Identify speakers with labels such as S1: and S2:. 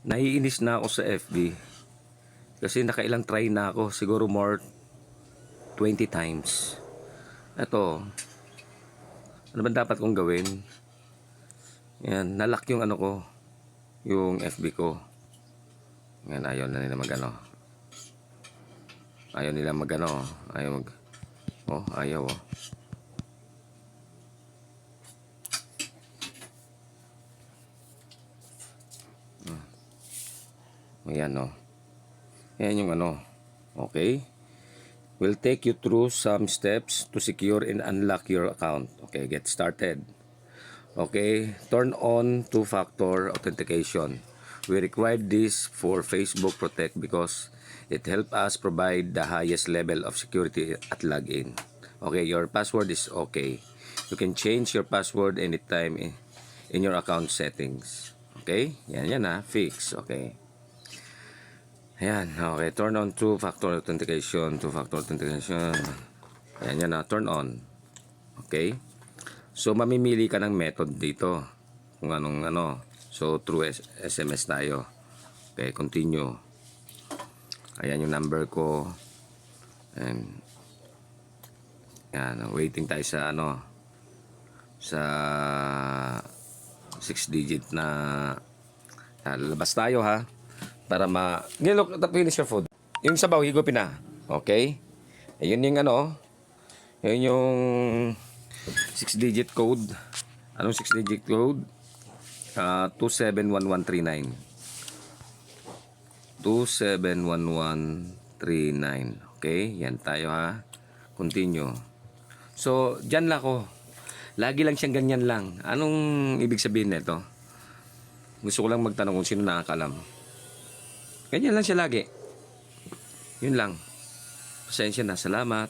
S1: Naiinis na ako sa FB. Kasi nakailang try na ako. Siguro more 20 times. Ito. Ano ba dapat kong gawin? Yan. Nalock yung ano ko. Yung FB ko. Yan. Ayaw na nila magano. Ayaw nila magano. Ayaw mag... Oh, ayaw oh. Ayan o. Ayan yung ano. Okay. We'll take you through some steps to secure and unlock your account. Okay, get started. Okay, turn on two-factor authentication. We require this for Facebook Protect because it helps us provide the highest level of security at login. Okay, your password is okay. You can change your password anytime in your account settings. Okay, yan ha, fix. Okay. Ayan, okay. Turn on two-factor authentication. Two-factor authentication. Ayan, yan na. Turn on. Okay. So, mamimili ka ng method dito. Kung anong ano. So, through SMS tayo. Okay, continue. Ayan yung number ko. And, yan. Waiting tayo sa ano. Sa 6-digit na lalabas tayo ha. Para ma... Look, finish your food. Yung sabaw, higupin na. Okay? Ayun yung ano. Ayun yung 6-digit code. Anong 6-digit code? 271139. 271139. Okay? Yan tayo ha. Continue. So, dyan lang ako. Lagi lang siyang ganyan lang. Anong ibig sabihin nito? Gusto ko lang magtanong kung sino nakakalam. Ganyan lang siya lagi. Yun lang. Pasensya na. Salamat.